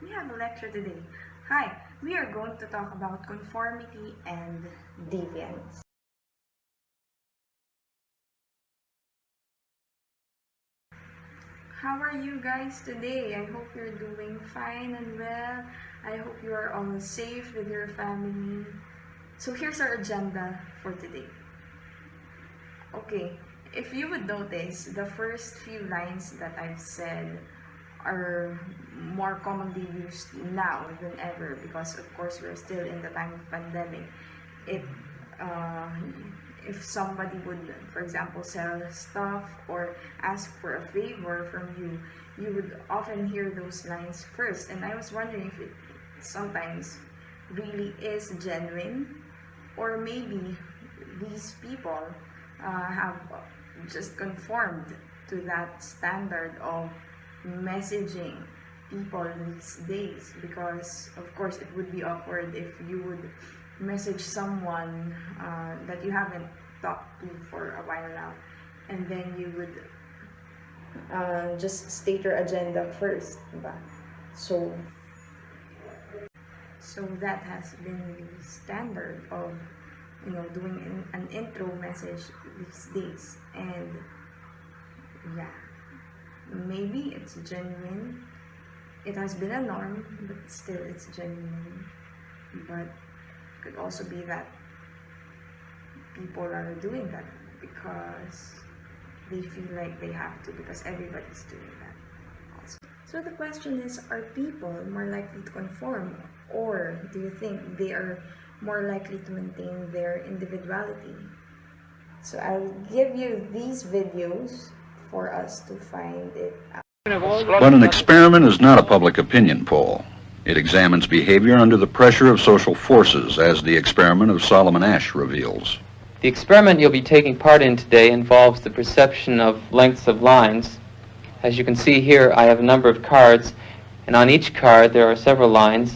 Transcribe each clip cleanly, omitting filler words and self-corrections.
we have a lecture today. Hi, we are going to talk about conformity and deviance. How are you guys today? I hope you're doing fine and well. I hope you are all safe with your family. So here's our agenda for today. Okay, if you would notice, the first few lines that I've said are more commonly used now than ever because of course we're still in the time of pandemic. If somebody would, for example, sell stuff or ask for a favor from you, you would often hear those lines first. And I was wondering if it sometimes really is genuine, or maybe these people have just conformed to that standard of messaging people these days, because of course it would be awkward if you would message someone that you haven't talked to for a while now, and then you would just state your agenda first, diba? So that has been the standard of doing an intro message these days. And yeah, maybe it's genuine, it has been a norm, but still it's genuine. But it could also be that people are doing that because they feel like they have to, because everybody's doing that also. So the question is, are people more likely to conform, or do you think they are more likely to maintain their individuality? So I'll give you these videos for us to find it out. But an experiment is not a public opinion poll. It examines behavior under the pressure of social forces, as the experiment of Solomon Asch reveals. The experiment you'll be taking part in today involves the perception of lengths of lines. As you can see here, I have a number of cards, and on each card there are several lines.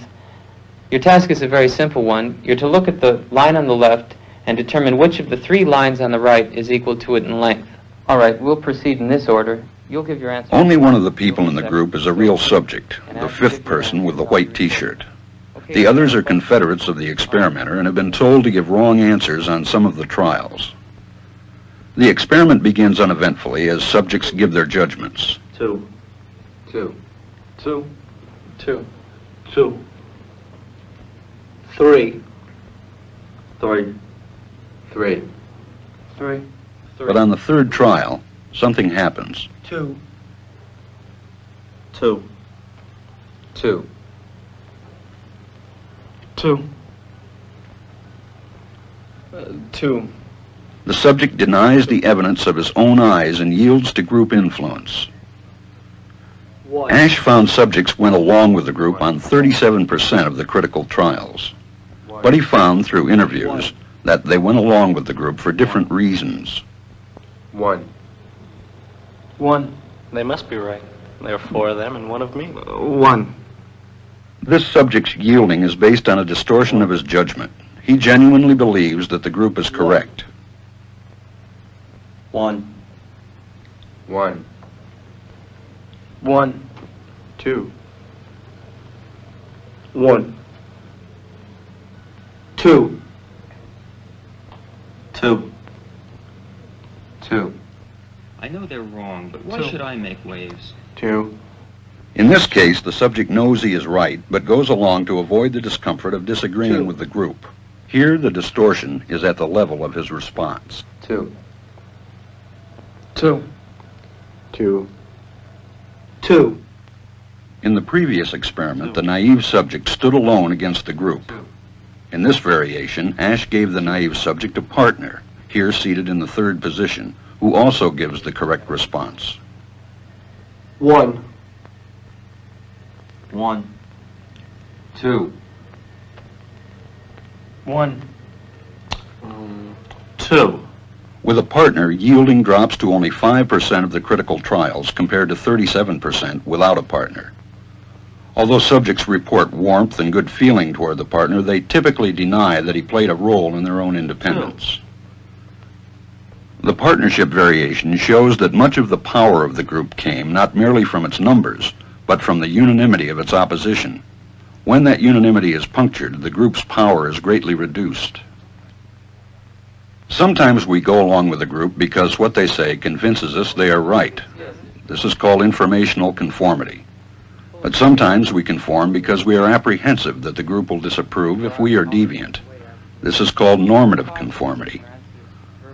Your task is a very simple one. You're to look at the line on the left and determine which of the three lines on the right is equal to it in length. All right, we'll proceed in this order. You'll give your answer. Only one of the people in the group is a real subject, the fifth person with the white t-shirt. The others are confederates of the experimenter and have been told to give wrong answers on some of the trials. The experiment begins uneventfully as subjects give their judgments. 2, 2, 2, 2, 2, 3, 3, 3, 3, But on the third trial, something happens. 2, 2, 2, 2, 2. The subject denies the evidence of his own eyes and yields to group influence. 1. Asch found subjects went along with the group on 37% of the critical trials. But he found through interviews that they went along with the group for different reasons. 1. 1. They must be right. There are 4 of them and 1 of me. 1. This subject's yielding is based on a distortion of his judgment. He genuinely believes that the group is correct. 1. 1. 1. 2. 1. 2. 2. 2. I know they're wrong, but why should I make waves? 2. In this case, the subject knows he is right, but goes along to avoid the discomfort of disagreeing with the group. Here, the distortion is at the level of his response. 2. 2. 2. 2. In the previous experiment, the naive subject stood alone against the group. In this variation, Asch gave the naive subject a partner, here seated in the third position, who also gives the correct response. 1. 1. 2. 1. 2. With a partner, yielding drops to only 5% of the critical trials compared to 37% without a partner. Although subjects report warmth and good feeling toward the partner, they typically deny that he played a role in their own independence. The partnership variation shows that much of the power of the group came not merely from its numbers, but from the unanimity of its opposition. When that unanimity is punctured, the group's power is greatly reduced. Sometimes we go along with a group because what they say convinces us they are right. This is called informational conformity. But sometimes we conform because we are apprehensive that the group will disapprove if we are deviant. This is called normative conformity.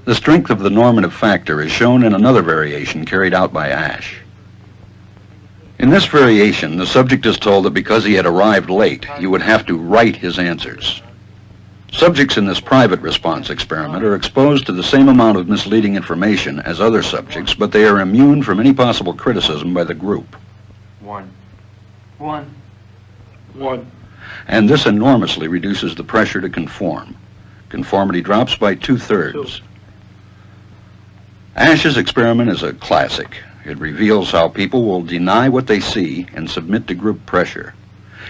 The strength of the normative factor is shown in another variation carried out by Ash. In this variation, the subject is told that because he had arrived late, he would have to write his answers. Subjects in this private response experiment are exposed to the same amount of misleading information as other subjects, but they are immune from any possible criticism by the group. 1. 1. 1. And this enormously reduces the pressure to conform. Conformity drops by 2/3. Ash's experiment is a classic. It reveals how people will deny what they see and submit to group pressure.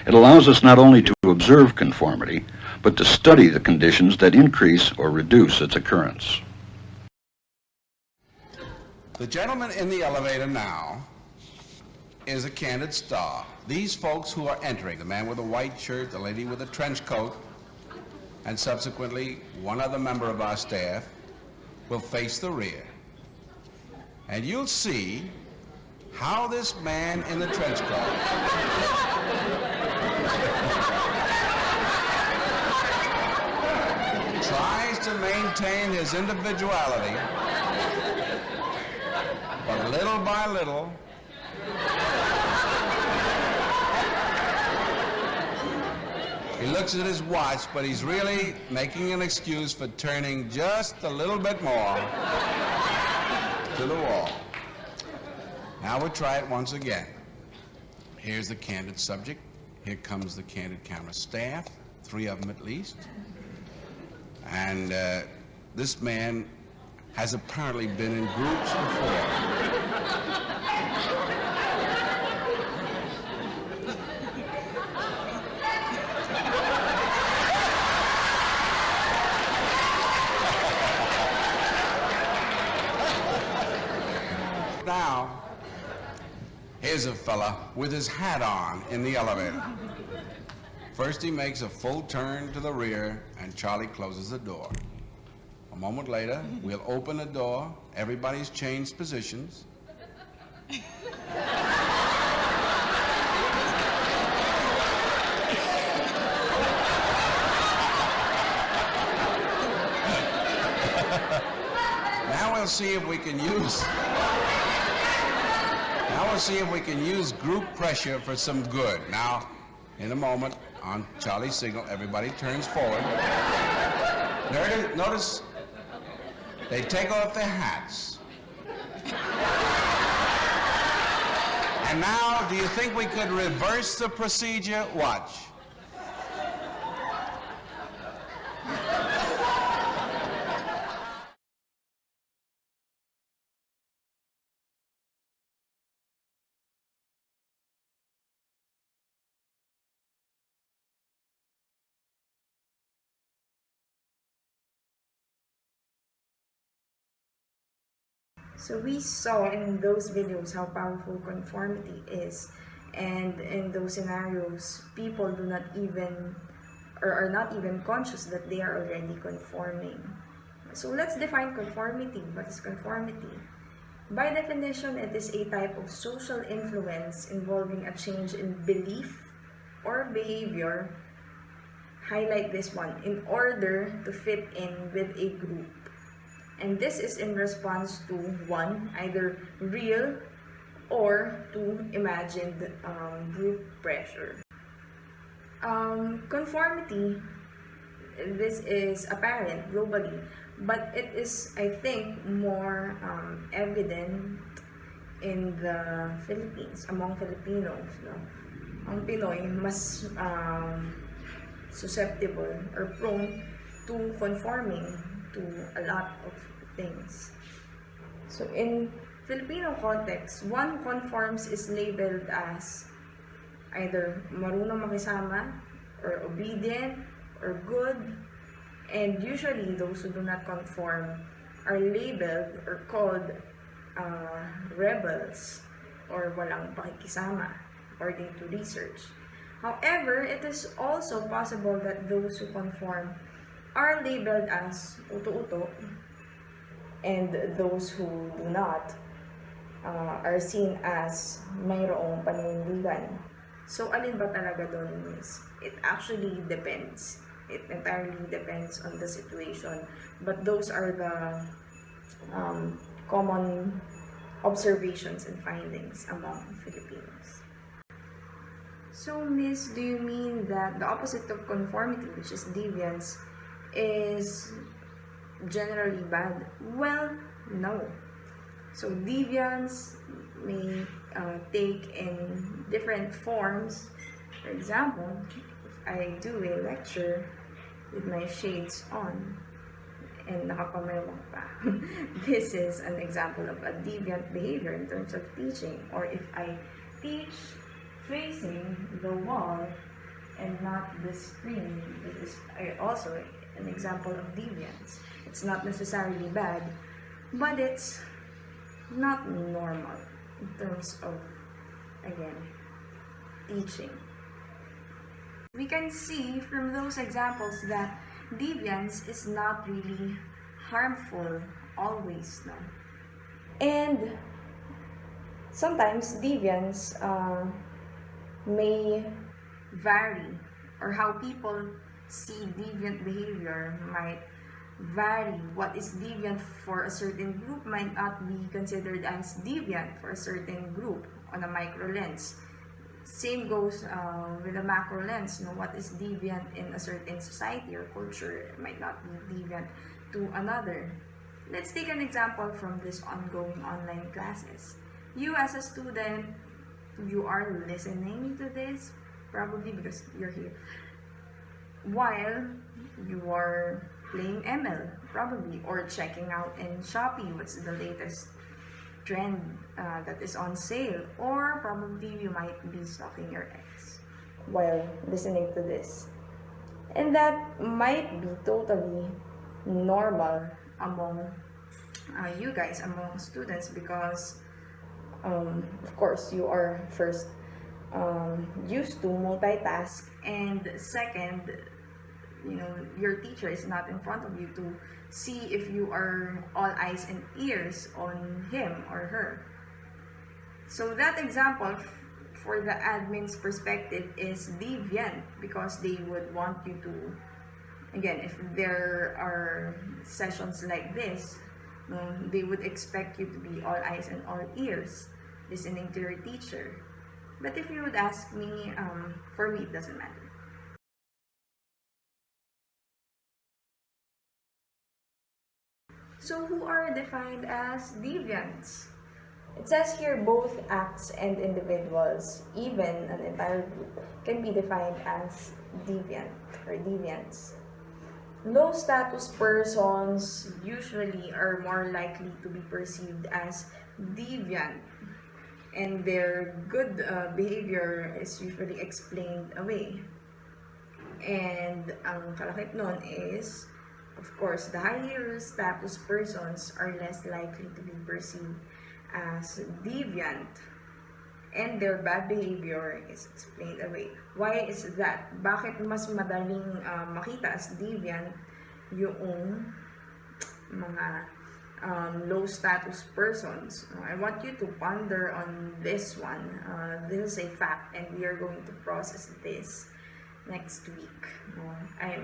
It allows us not only to observe conformity, but to study the conditions that increase or reduce its occurrence. The gentleman in the elevator now is a candid star. These folks who are entering, the man with the white shirt, the lady with the trench coat, and subsequently one other member of our staff, will face the rear. And you'll see how this man in the trench coat tries to maintain his individuality, but little by little, he looks at his watch, but he's really making an excuse for turning just a little bit more to the wall. Now we'll try it once again. Here's the candid subject. Here comes the candid camera staff, 3 of them at least. And this man has apparently been in groups before. Now, here's a fella with his hat on in the elevator. First he makes a full turn to the rear and Charlie closes the door. A moment later, we'll open the door, everybody's changed positions. Now we'll see if we can use group pressure for some good. Now, in a moment, on Charlie's signal, everybody turns forward. Notice they take off their hats. And now, do you think we could reverse the procedure? Watch. So we saw in those videos how powerful conformity is, and in those scenarios, people do not even, or are not even conscious that they are already conforming. So let's define conformity. What is conformity? By definition, it is a type of social influence involving a change in belief or behavior, highlight this one, in order to fit in with a group. And this is in response to, 1, either real or to imagined group pressure. Conformity, this is apparent globally, but it is, I think, more evident in the Philippines, among Filipinos. No? Ang Pinoy, mas susceptible or prone to conforming to a lot of things. So in Filipino context, one conforms is labeled as either marunong makisama, or obedient, or good, and usually those who do not conform are labeled or called rebels, or walang pakikisama. according to research. However, it is also possible that those who conform are labeled as uto-uto, and those who do not are seen as mayroong paninindigan. So, alin ba talaga doon is? It actually depends. It entirely depends on the situation. But those are the common observations and findings among Filipinos. So, Miss, do you mean that the opposite of conformity, which is deviance, is generally bad? Well, no. So, deviance may take in different forms. For example, if I do a lecture with my shades on and nakapamewang pa, this is an example of a deviant behavior in terms of teaching. Or if I teach facing the wall and not the screen, this is also an example of deviance. It's not necessarily bad, but it's not normal in terms of, again, teaching. We can see from those examples that deviance is not really harmful always, no? And sometimes deviance may vary, or how people see deviant behavior might vary. What is deviant for a certain group might not be considered as deviant for a certain group on a micro lens. Same goes with a macro lens. You know, what is deviant in a certain society or culture might not be deviant to another. Let's take an example from this ongoing online classes. You as a student, you are listening to this, probably because you're here, while you are playing ML, probably, or checking out in Shopee what's the latest trend that is on sale, or probably you might be stalking your ex while listening to this. And that might be totally normal among you guys, among students, because of course you are first used to multitask, and second, you know, your teacher is not in front of you to see if you are all eyes and ears on him or her. So that example for the admin's perspective is deviant, because they would want you to, again, if there are sessions like this, they would expect you to be all eyes and all ears listening to your teacher. But if you would ask me, for me, it doesn't matter. So who are defined as deviants? It says here both acts and individuals, even an entire group, can be defined as deviant or deviants. Low status persons usually are more likely to be perceived as deviant, and their good behavior is usually explained away. And ang kalakip nun is, of course, the higher status persons are less likely to be perceived as deviant, and their bad behavior is explained away. Why is that? Bakit mas madaling makita as deviant yung mga low status persons? I want you to ponder on this one. This is a fact, and we are going to process this next week. I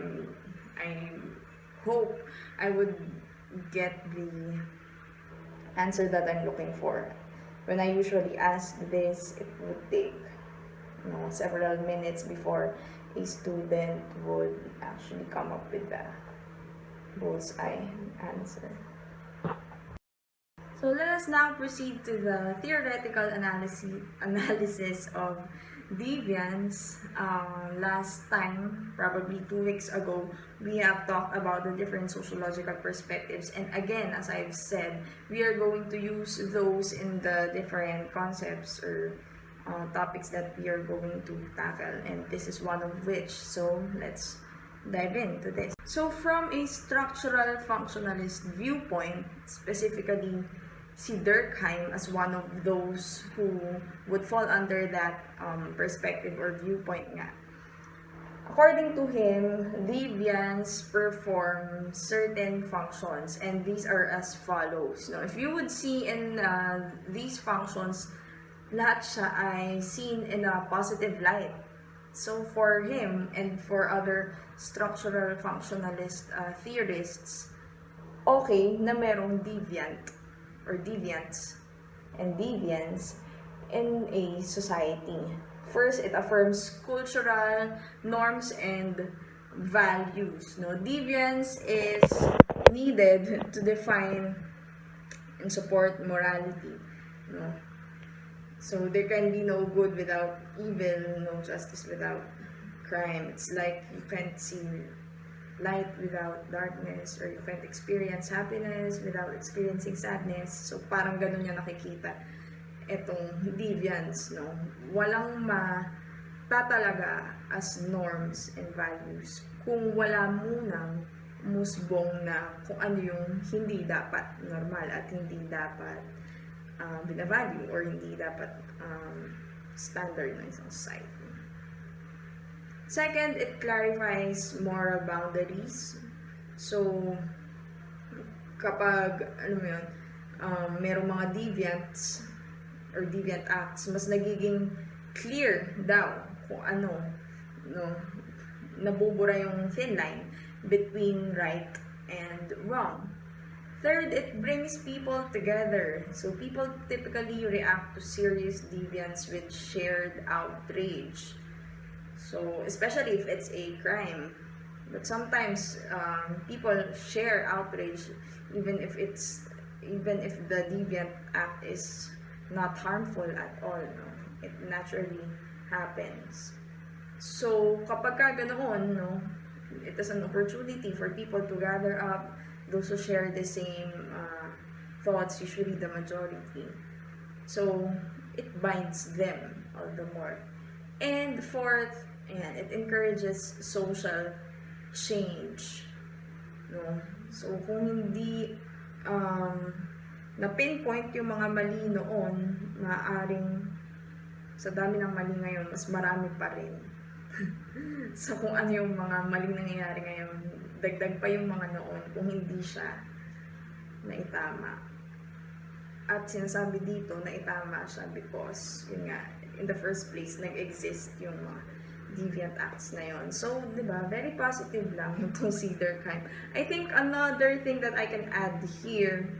hope I would get the answer that I'm looking for. When I usually ask this, it would take several minutes before a student would actually come up with the bullseye answer. So let us now proceed to the theoretical analysis of deviance. Last time, probably 2 weeks ago, we have talked about the different sociological perspectives, and again, as I've said, we are going to use those in the different concepts or topics that we are going to tackle, and this is one of which. So let's dive into this. So from a structural functionalist viewpoint, specifically si Durkheim as one of those who would fall under that perspective or viewpoint nga. According to him, deviance performs certain functions, and these are as follows. Now, if you would see in these functions, lahat siya ay seen in a positive light. So for him and for other structural functionalist theorists, okay na merong deviant or deviance and deviance in a society. First, it affirms cultural norms and values. No, deviance is needed to define and support morality. No, so there can be no good without evil, no justice without crime. It's like you can't see light without darkness, or you can't experience happiness without experiencing sadness. So parang ganun niya nakikita etong deviance, no? Walang matatalaga as norms and values kung wala munang musbong na kung ano yung hindi dapat normal at hindi dapat binavalue or hindi dapat standard ng isang society. Second, it clarifies moral boundaries. So, kapag, merong mga deviants or deviant acts, mas nagiging clear daw kung ano, no, nabubura yung thin line between right and wrong. Third, it brings people together. So people typically react to serious deviance with shared outrage. So especially if it's a crime. But sometimes people share outrage even if the deviant act is not harmful at all. No? It naturally happens. So kapag ka ganoon, no, it is an opportunity for people to gather up, those who share the same thoughts, usually the majority. So it binds them all the more. And fourth, it encourages social change. No? So kung hindi na-pinpoint yung mga mali noon, maaaring sa dami ng mali ngayon, mas marami pa rin. So kung ano yung mga maling nangyayari ngayon, dagdag pa yung mga noon kung hindi siya naitama. At sinasabi dito na itama siya because, yun nga, in the first place, nag-exist yung mga deviant acts na yun. So, di ba, very positive lang itong si Durkheim. I think another thing that I can add here,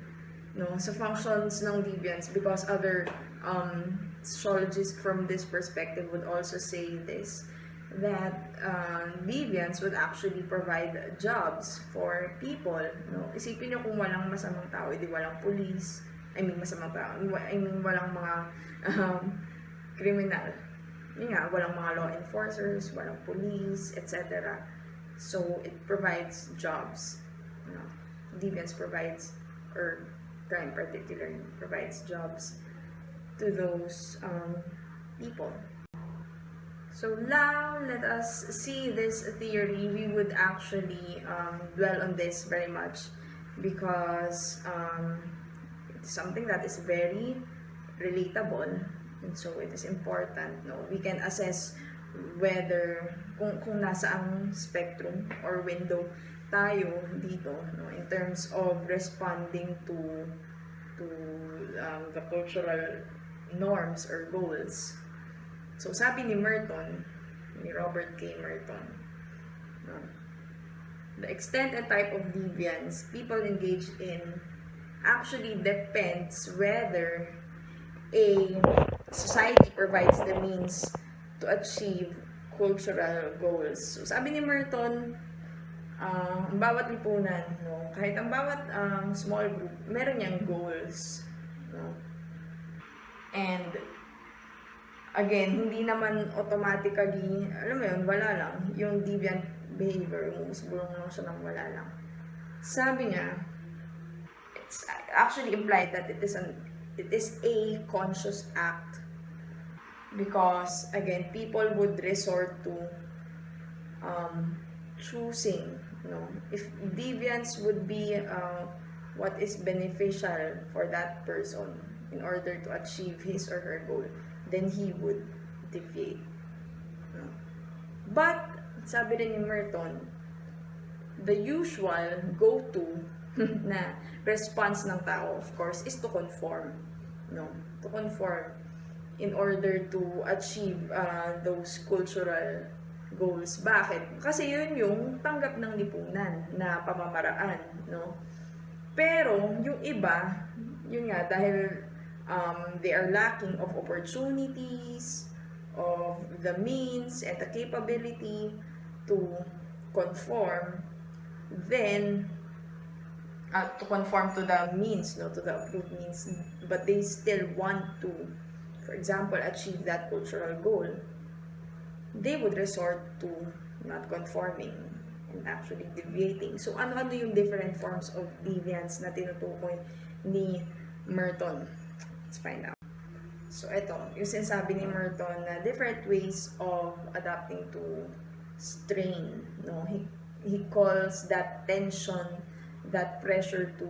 no, sa functions ng deviance, because other sociologists from this perspective would also say this, that deviance would actually provide jobs for people. No? Isipin nyo kung walang masamang tao, edi walang police, masamang tao, walang mga criminal. Yun nga, walang mga law enforcers, walang police, etc. So, it provides jobs. No? Deviance provides, or crime particularly, provides jobs to those people. So now, let us see this theory. We would actually dwell on this very much because it's something that is very relatable, and so it is important. No, we can assess whether kung nasa ang spectrum or window tayo dito, no, in terms of responding to the cultural norms or goals. So, sabi ni Merton, ni Robert K. Merton, the extent and type of deviance people engage in actually depends whether a society provides the means to achieve cultural goals. So, sabi ni Merton, ang bawat lipunan, no, kahit ang bawat small group, meron niyang goals. No? And again, hindi naman automatically, alam mo yun, wala lang. Yung deviant behavior, umusbulong lang siya ng wala lang. Sabi niya, it's actually implied that it is a conscious act. Because, again, people would resort to choosing, no? If deviance would be what is beneficial for that person in order to achieve his or her goal, then he would deviate. No? But, sabi rin ni Merton, the usual go-to na response ng tao, of course, is to conform. No? To conform in order to achieve those cultural goals. Bakit? Kasi yun yung tanggap ng lipunan na pamamaraan, no? Pero, yung iba, yun nga, dahil they are lacking of opportunities, of the means, and the capability to conform, then, to conform to the means, no, to the approved means, but they still want to, for example, achieve that cultural goal, they would resort to not conforming and actually deviating. So, ano-ano yung different forms of deviance na tinutukoy ni Merton? Let's find out. So, ito, yung sinasabi ni Merton na different ways of adapting to strain. No? He calls that tension, that pressure to,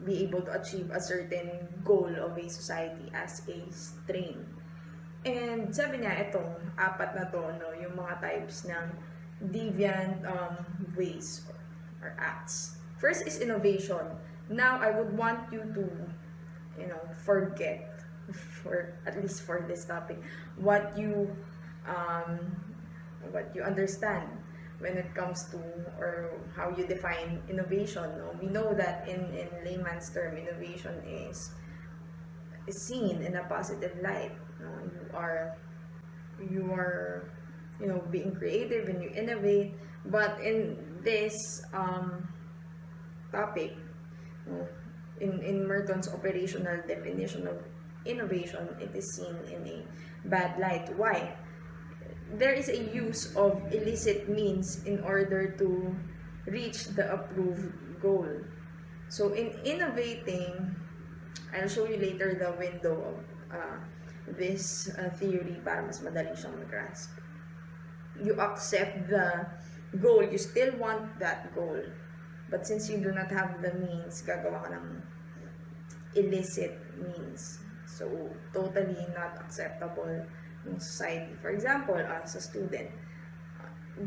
be able to achieve a certain goal of a society as a strain. And sabi niya, itong apat na to, no, yung mga types ng deviant ways or acts. First is innovation. Now, I would want you to, forget, for at least for this topic, what you understand when it comes to, or how you define innovation. No? We know that in layman's term, innovation is seen in a positive light. You are being creative and you innovate, but in this topic, in Merton's operational definition of innovation, it is seen in a bad light. Why? There is a use of illicit means in order to reach the approved goal. So in innovating, I'll show you later the window of this theory para mas madali siyang mag-grasp. You accept the goal, you still want that goal, but since you do not have the means, gagawa ka ng illicit means. So, totally not acceptable in society. For example, as a student,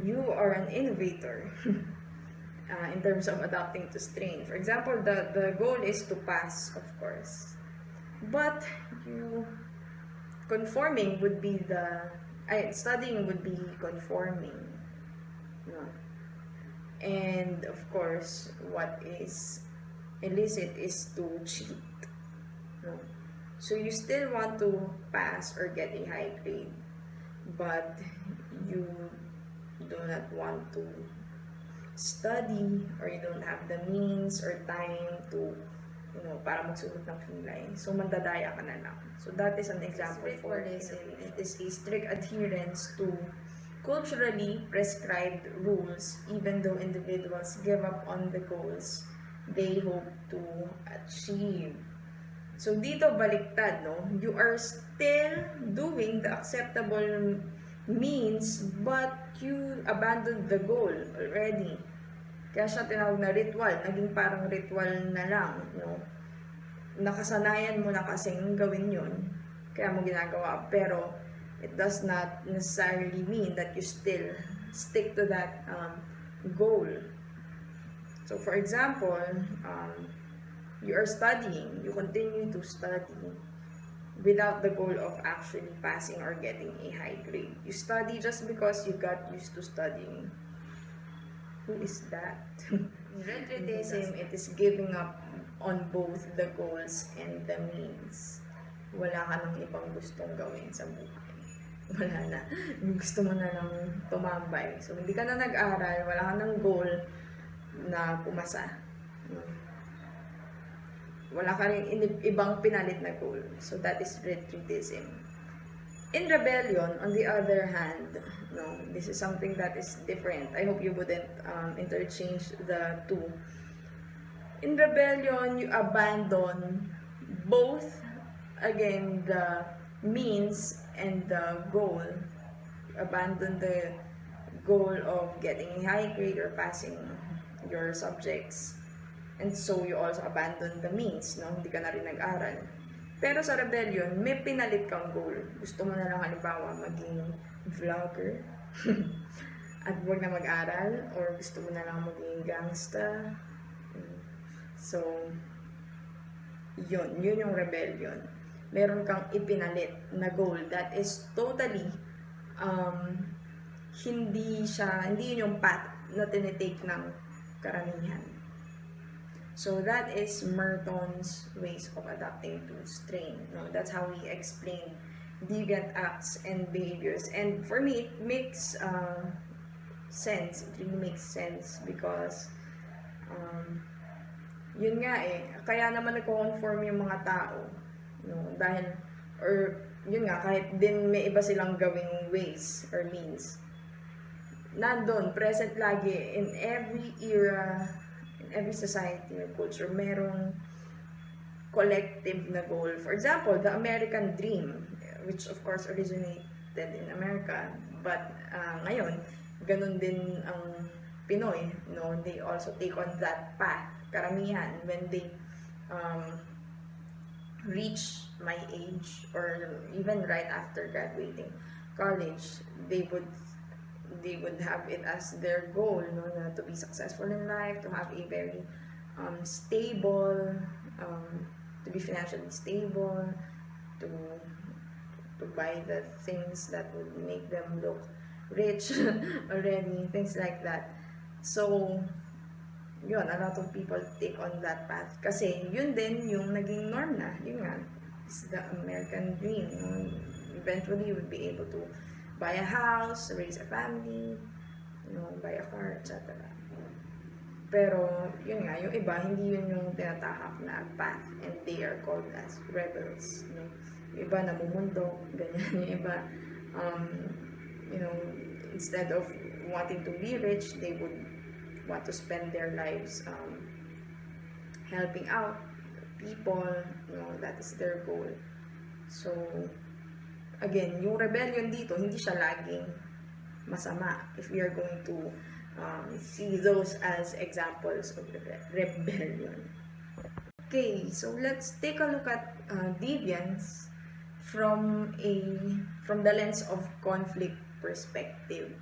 you are an innovator in terms of adapting to strain. For example, the goal is to pass, of course. But conforming would be studying would be conforming. No? And of course, what is illicit is to cheat. No? So you still want to pass or get a high grade, but you do not want to study, or you don't have the means or time to para magsulat ng kilay. So, mandadaya ka na lang. So, that is an example for this. It is a strict adherence to culturally prescribed rules, even though individuals give up on the goals they hope to achieve. So, dito baliktad, no? You are still doing the acceptable means, but you abandoned the goal already. Kaya siya tinawag na ritual, naging parang ritual na lang, no? Nakasanayan mo na kasing gawin yun, kaya mo ginagawa, pero it does not necessarily mean that you still stick to that goal. So for example, you are studying, you continue to study without the goal of actually passing or getting a high grade. You study just because you got used to studying. Who is that? In retreatism, it is giving up on both the goals and the means. Wala ka nang ibang gustong gawin sa buhay. Wala na. Gusto mo na lang tumambay. So, hindi ka na nag-aral, wala ka nang goal na pumasa. Wala ka rin ibang pinalit na goal. So, that is retreatism. In rebellion, on the other hand, no, this is something that is different. I hope you wouldn't interchange the two. In rebellion, you abandon both, again, the means and the goal. You abandon the goal of getting a high grade or passing your subjects. And so you also abandon the means, no? Hindi ka na rin nag-aral. Pero sa rebellion, may pinalit kang goal. Gusto mo na lang halimbawa maging vlogger at huwag na mag-aral, or gusto mo na lang maging gangsta. So, yun yung rebellion. Meron kang ipinalit na goal that is totally hindi yun yung path na tinitake ng karamihan. So that is Merton's ways of adapting to strain. No, that's how he explained deviant acts and behaviors. And for me, it makes sense. It really makes sense because yun nga kaya naman nagko-conform yung mga tao. No, dahil yun nga, kahit din may iba silang gawing ways or means, nandun, present lagi in every era, every society or culture, merong collective na goal. For example, the American dream, which of course originated in America, but ngayon, ganun din ang Pinoy, no? They also take on that path. Karamihan, when they reach my age or even right after graduating college, they would have it as their goal, no, na to be successful in life, to have a very stable, to be financially stable, to buy the things that would make them look rich already, things like that. So yun, a lot of people take on that path kasi yun din yung naging norm na, yun nga, is the American dream, no? Eventually you would be able to buy a house, raise a family, buy a car, etc. Pero yun nga, yung iba hindi yun yung tinatahak na path, and they are called as rebels, no? Yung iba namumundo, ganyan. Yung iba instead of wanting to be rich, they would want to spend their lives helping out people, that is their goal. So again, yung rebellion dito, hindi siya laging masama if we are going to see those as examples of rebellion. Okay, so let's take a look at deviance from the lens of conflict perspective.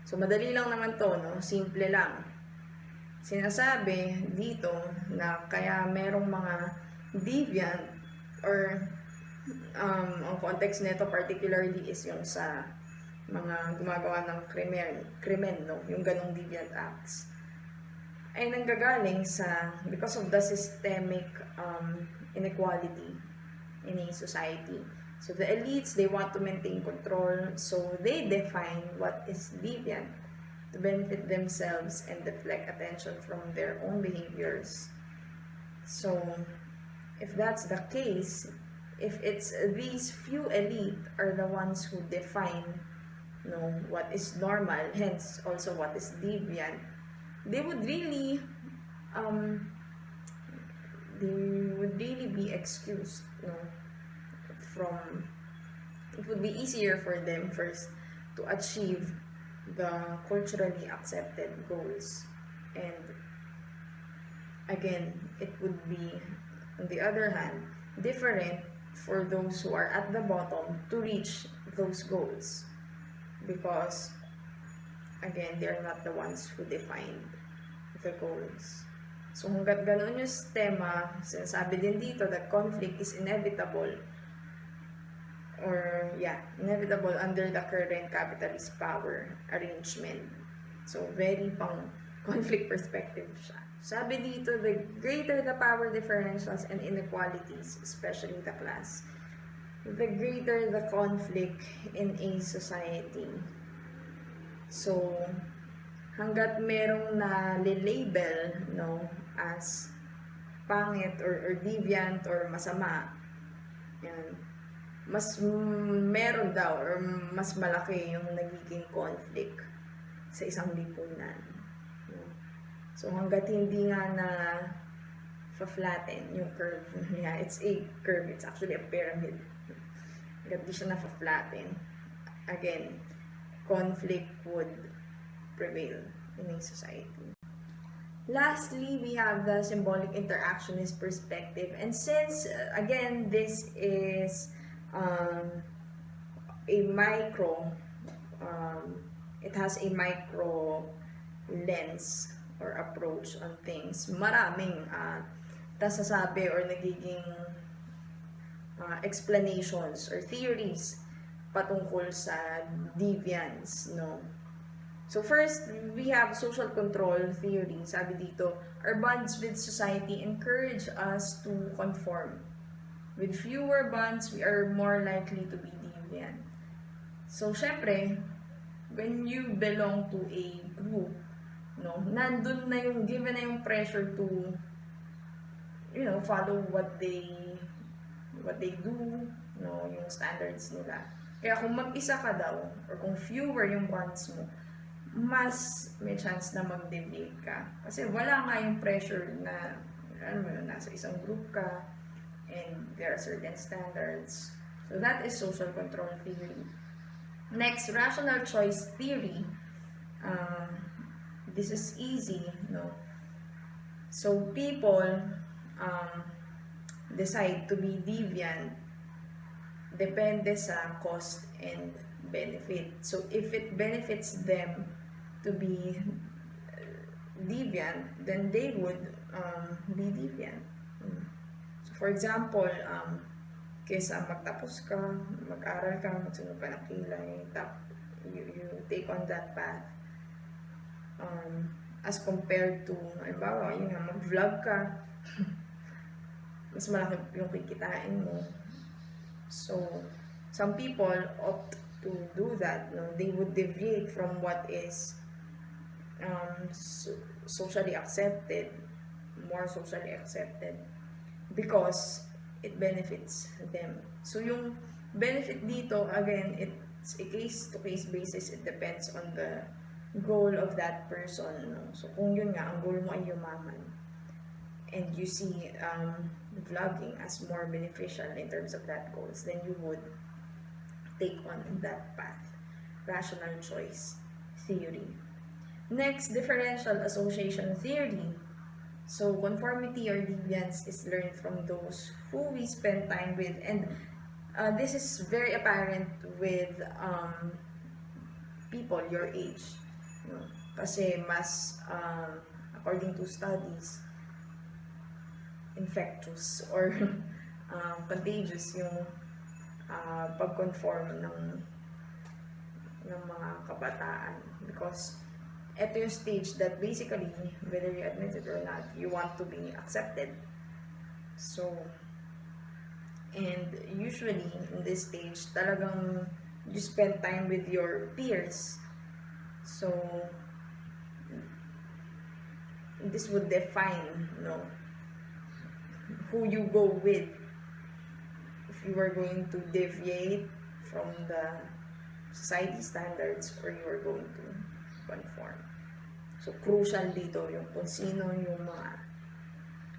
So madali lang naman to, no? Simple lang. Sinasabi dito na kaya merong mga deviant or ang context nito particularly is yung sa mga gumagawa ng krimen, no? Yung ganong deviant acts ay nanggagaling because of the systemic inequality in a society. So the elites, they want to maintain control, so they define what is deviant to benefit themselves and deflect attention from their own behaviors. So if that's the case, if it's these few elite are the ones who define what is normal, hence also what is deviant, they would really be excused, it would be easier for them first to achieve the culturally accepted goals, and again it would be, on the other hand, different for those who are at the bottom to reach those goals, because again, they're not the ones who defined the goals. So hanggat ganun yung tema, sinasabi din dito that conflict is inevitable, inevitable under the current capitalist power arrangement. So very pang conflict perspective siya. Sabi dito, the greater the power differentials and inequalities, especially the class, the greater the conflict in a society. So hanggat merong na-label as pangit or deviant or masama, yan, mas meron daw or mas malaki yung nagiging conflict sa isang lipunan. So hanggat hindi nga na fa-flatten yung curve, it's a curve, it's actually a pyramid. Hanggat di siya na-flatten, again, conflict would prevail in a society. Lastly, we have the symbolic interactionist perspective. And since, again, this is a micro, it has a micro lens or approach on things, maraming nasasabi or nagiging explanations or theories patungkol sa deviance, no? So first, we have social control theory. Sabi dito, our bonds with society encourage us to conform. With fewer bonds, we are more likely to be deviant. So syempre, when you belong to a group, no, nandun na yung, given na yung pressure to, you know, follow what they do, no, yung standards nila. Kaya kung mag-isa ka daw, or kung fewer yung bonds mo, mas may chance na mag-deviate ka. Kasi wala nga yung pressure na, ano mo, nasa isang group ka, and there are certain standards. So that is social control theory. Next, rational choice theory. This is easy, no? So people decide to be deviant depende sa cost and benefit. So if it benefits them to be deviant, then they would be deviant. So for example, kaysa magtapos ka, mag-aral ka, magsunod ka ng kilay, you take on that path, as compared to, halimbawa, yun nga, mag-vlog ka, mas malaki yung kikitain mo. So, some people opt to do that, no? They would deviate from what is socially accepted, more socially accepted, because it benefits them. So yung benefit dito, again, it's a case-to-case basis. It depends on the goal of that person, no? So kung yun nga, ang goal mo ay yumaman, and you see vlogging as more beneficial in terms of that goals, then you would take on that path. Rational choice theory. Next, differential association theory. So, conformity or deviance is learned from those who we spend time with, and this is very apparent with people your age. No? Kasi mas, according to studies, infectious or contagious yung pag-conform ng mga kabataan, because ito yung stage that basically, whether you admit it or not, you want to be accepted. So, and usually in this stage, talagang you spend time with your peers. So, this would define, no, who you go with. If you are going to deviate from the society standards, or you are going to conform. So, crucial dito yung kung sino yung mga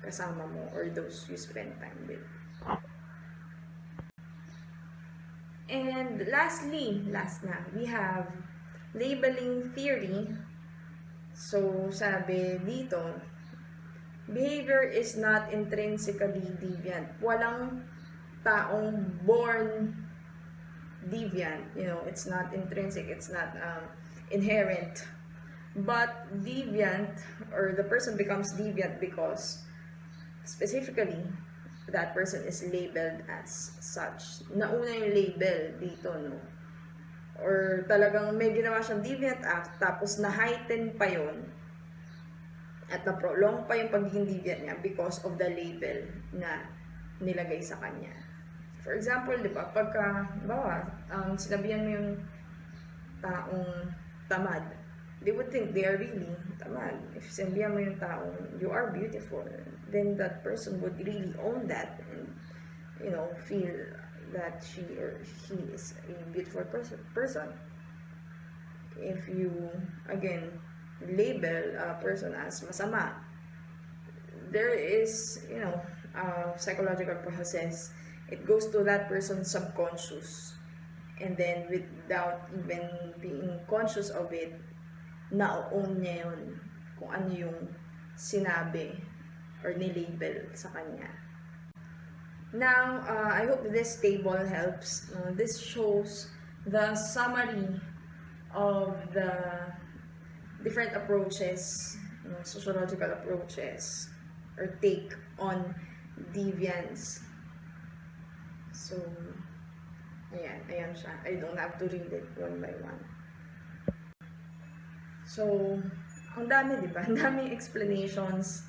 kasama mo or those you spend time with. And lastly, we have labeling theory. So, sabi dito, behavior is not intrinsically deviant. Walang taong born deviant. You know, it's not intrinsic, it's not inherent. But deviant, or the person becomes deviant because specifically that person is labeled as such. Nauna yung label dito, no? Or talagang may ginawa siyang deviant act, tapos na-heighten pa yon at na-prolong pa yung pagiging deviant niya because of the label na nilagay sa kanya. For example, di ba, pagka, sinabihan mo yung taong tamad, they would think they are really tamad. If sinabihan mo yung taong, you are beautiful, then that person would really own that and, you know, feel that she or he is a beautiful person. If you, again, label a person as masama, there is, you know, a psychological process. It goes to that person's subconscious, and then without even being conscious of it, na-own niya yun kung ano yung sinabi or nilabel sa kanya. Now, I hope this table helps. This shows the summary of the different approaches, sociological approaches, or take on deviance. So, ayan siya. I don't have to read it one by one. So, ang dami, di ba? Ang daming explanations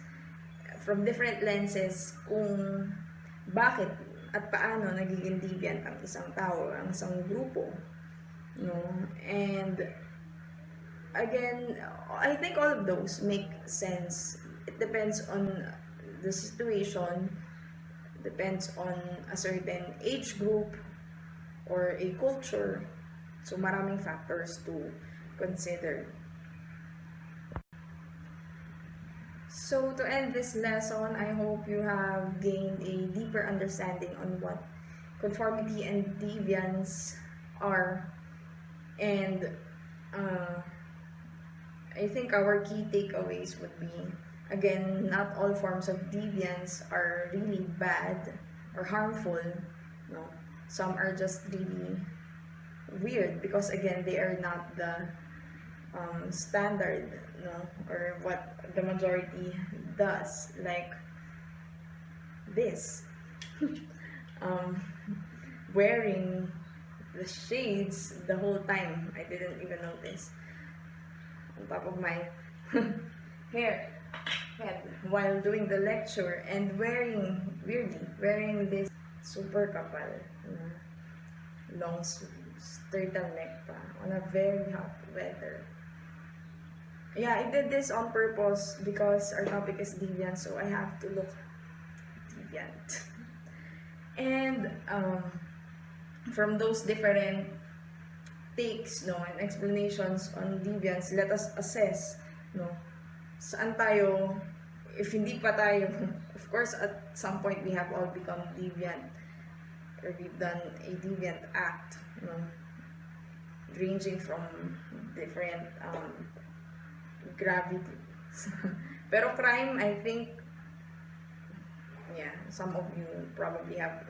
from different lenses kung bakit at paano nagiging deviant ang isang tao, ang isang grupo. And again, I think all of those make sense. It depends on the situation, depends on a certain age group or a culture. So maraming factors to consider. So to end this lesson, I hope you have gained a deeper understanding on what conformity and deviance are. And I think our key takeaways would be, again, not all forms of deviance are really bad or harmful. No, some are just really weird because, again, they are not the standard, or what the majority does, like this. Wearing the shades the whole time. I didn't even notice. On top of my head while doing the lecture, and wearing this super kapal, long turtleneck pa on a very hot weather. Yeah, I did this on purpose because our topic is deviant, so I have to look deviant. And from those different takes, and explanations on deviance, let us assess, saan tayo, if hindi pa tayo, of course, at some point we have all become deviant, or we've done a deviant act, ranging from different gravity. Pero crime, I think, some of you probably have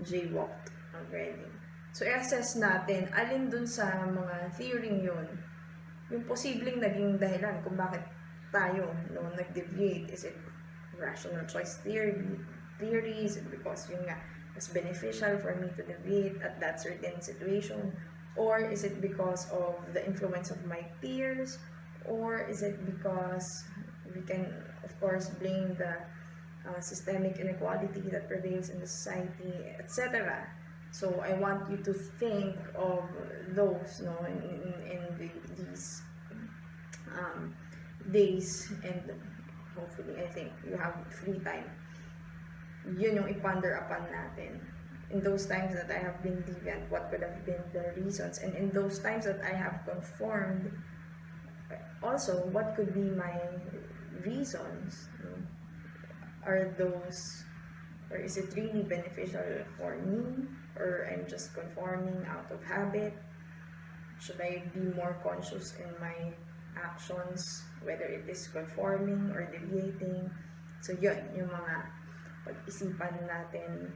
jaywalked already. So, i-assess natin, alin dun sa mga theory yun, yung posibleng naging dahilan kung bakit tayo nag-deviate. Is it rational choice theory? Is it because yun nga, was beneficial for me to deviate at that certain situation? Or is it because of the influence of my peers? Or is it because we can, of course, blame the systemic inequality that prevails in the society, etc.? So I want you to think of those, in these days, and hopefully, I think you have free time. Yun yung i-ponder upon natin. In those times that I have been deviant, what could have been the reasons? And in those times that I have conformed, also, what could be my reasons? Are those, or is it really beneficial for me? Or I'm just conforming out of habit? Should I be more conscious in my actions, whether it is conforming or deviating? So yun, yung mga pag-isipan natin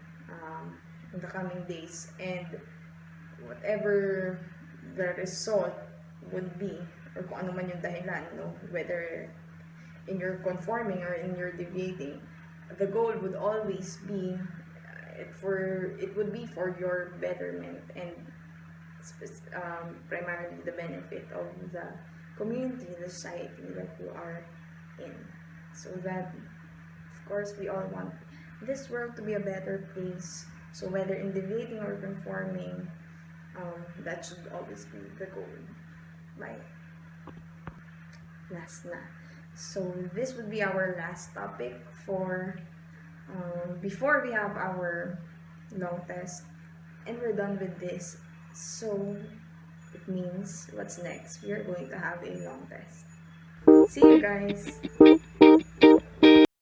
in the coming days. And whatever the result would be, or kung ano man yung dahilan, whether in your conforming or in your deviating, the goal would always be it would be for your betterment, and primarily the benefit of the community, the society that you are in. So that, of course, we all want this world to be a better place. So whether in deviating or conforming, that should always be the goal. Right? Last na. So this would be our last topic for before we have our long test, and we're done with this. So it means what's next? We are going to have a long test. See you guys.